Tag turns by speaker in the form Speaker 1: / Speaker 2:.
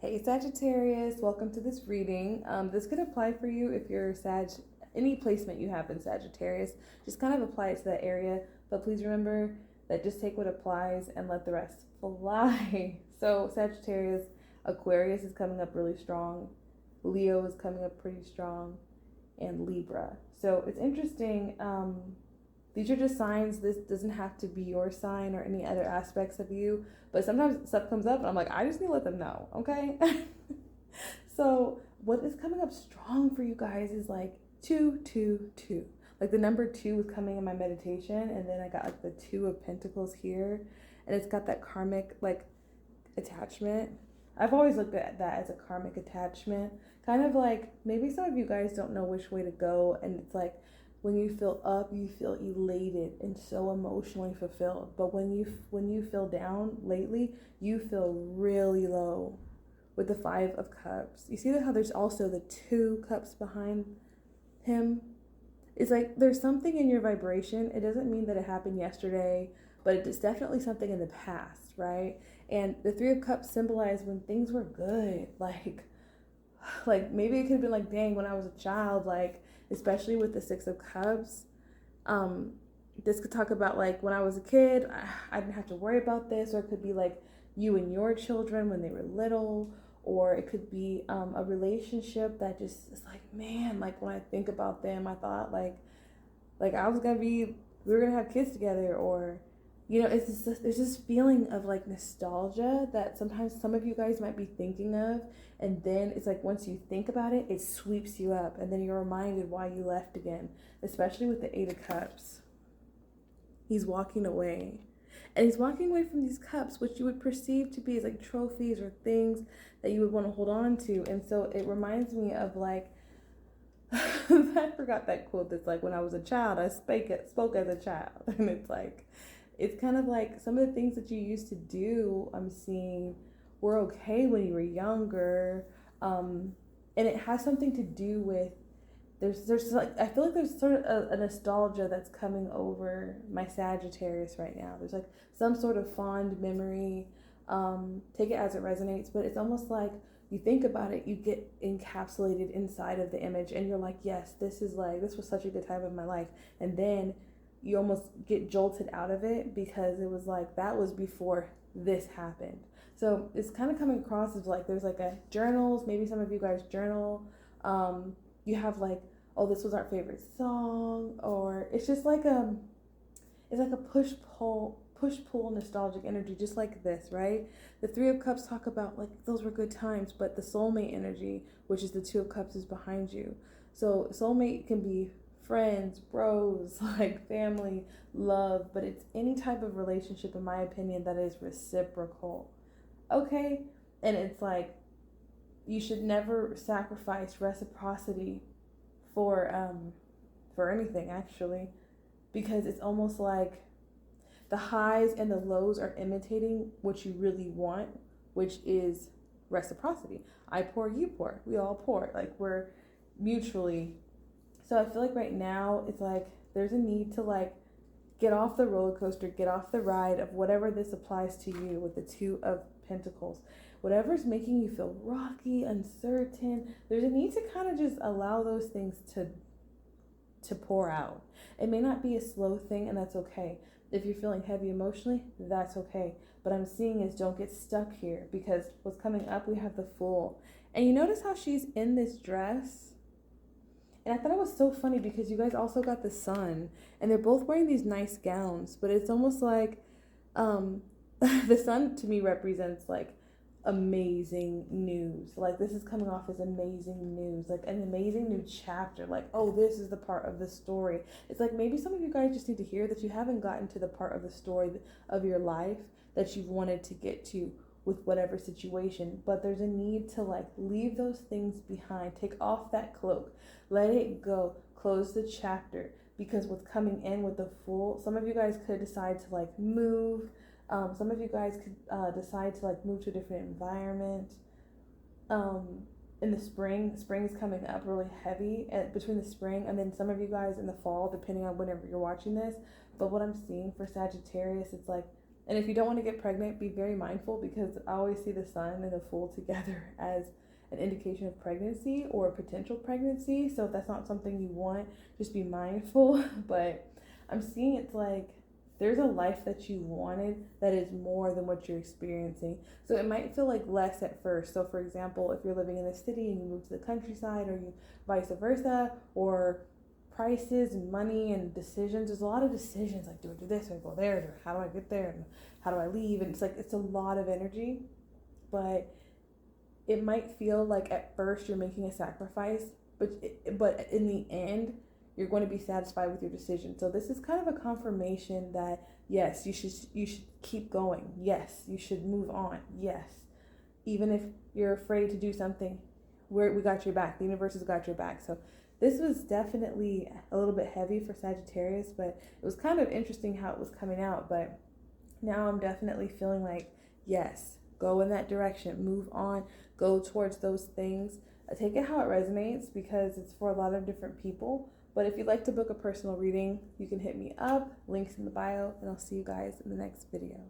Speaker 1: Hey Sagittarius, welcome to this reading. This could apply for you if you're Sag, any placement you have in Sagittarius. Just kind of apply it to that area, but please remember that just take what applies and let the rest fly. So Sagittarius, Aquarius is coming up really strong. Leo is coming up pretty strong, and Libra. So it's interesting. These are just signs. This doesn't have to be your sign or any other aspects of you, but sometimes stuff comes up and I'm like, I just need to let them know, okay? So what is coming up strong for you guys is like 222. Like the number 2 was coming in my meditation, and then I got like the 2 of Pentacles here, and it's got that karmic like attachment. I've always looked at that as a karmic attachment. Kind of like maybe some of you guys don't know which way to go, and it's like when you feel up, you feel elated and so emotionally fulfilled. But when you feel down lately, you feel really low. With the 5 of Cups, you see how there's also the 2 cups behind him? It's like there's something in your vibration. It doesn't mean that it happened yesterday, but it's definitely something in the past, right? And the 3 of Cups symbolize when things were good. Like maybe it could have been like, dang, when I was a child, like especially with the 6 of Cups. This could talk about like when I was a kid, I didn't have to worry about this, or it could be like you and your children when they were little, or it could be a relationship that just is like, man, like when I think about them, I thought like I was gonna be, we were gonna have kids together, or it's just, there's this feeling of like nostalgia that sometimes some of you guys might be thinking of, and then it's like once you think about it, it sweeps you up, and then you're reminded why you left again. Especially with the 8 of Cups, he's walking away, and he's walking away from these cups, which you would perceive to be as like trophies or things that you would want to hold on to. And so it reminds me of like I forgot that quote that's like, when I was a child, I spoke as a child. And it's like, it's kind of like some of the things that you used to do, I'm seeing, were okay when you were younger. And it has something to do with, there's like, I feel like there's sort of a nostalgia that's coming over my Sagittarius right now. There's like some sort of fond memory. Take it as it resonates, but it's almost like you think about it, you get encapsulated inside of the image, and you're like, yes, this was such a good time of my life. And then you almost get jolted out of it because it was like, that was before this happened. So it's kind of coming across as like, there's like a journals, maybe some of you guys journal. You have like, oh, this was our favorite song, or it's just like it's like a push pull nostalgic energy, just like this, right? The 3 of Cups talk about like those were good times, but the soulmate energy, which is the 2 of Cups, is behind you. So soulmate can be friends, bros, like family, love, but it's any type of relationship, in my opinion, that is reciprocal. Okay? And it's like, you should never sacrifice reciprocity for anything, actually, because it's almost like the highs and the lows are imitating what you really want, which is reciprocity. I pour, you pour, we all pour, like we're mutually. So I feel like right now it's like there's a need to like get off the roller coaster, get off the ride of whatever this applies to you with the 2 of Pentacles. Whatever's making you feel rocky, uncertain, there's a need to kind of just allow those things to pour out. It may not be a slow thing, and that's okay. If you're feeling heavy emotionally, that's okay. But I'm seeing is, don't get stuck here, because what's coming up, we have the Fool. And you notice how she's in this dress? And I thought it was so funny because you guys also got the Sun, and they're both wearing these nice gowns, but it's almost like the Sun to me represents like amazing news. Like this is coming off as amazing news, like an amazing new chapter. Like, oh, this is the part of the story. It's like maybe some of you guys just need to hear that you haven't gotten to the part of the story of your life that you've wanted to get to with whatever situation, but there's a need to like leave those things behind, take off that cloak, let it go, close the chapter, because what's coming in with the Fool, some of you guys could decide to like move. Some of you guys could decide to like move to a different environment. In the spring is coming up really heavy between the spring, and then some of you guys in the fall, depending on whenever you're watching this. But what I'm seeing for Sagittarius, it's like And if you don't want to get pregnant, be very mindful, because I always see the sun and the Fool together as an indication of pregnancy or potential pregnancy. So if that's not something you want, just be mindful. But I'm seeing it's like there's a life that you wanted that is more than what you're experiencing. So it might feel like less at first. So for example, if you're living in the city and you move to the countryside, or you vice versa, or prices and money and decisions. There's a lot of decisions, like, do I do this, or go there, or how do I get there, and how do I leave? And it's like, it's a lot of energy, but it might feel like at first you're making a sacrifice, but in the end, you're going to be satisfied with your decision. So this is kind of a confirmation that yes, you should keep going. Yes, you should move on. Yes, even if you're afraid to do something, we got your back. The universe has got your back. So this was definitely a little bit heavy for Sagittarius, but it was kind of interesting how it was coming out. But now I'm definitely feeling like, yes, go in that direction, move on, go towards those things. Take it how it resonates, because it's for a lot of different people. But if you'd like to book a personal reading, you can hit me up, links in the bio, and I'll see you guys in the next video.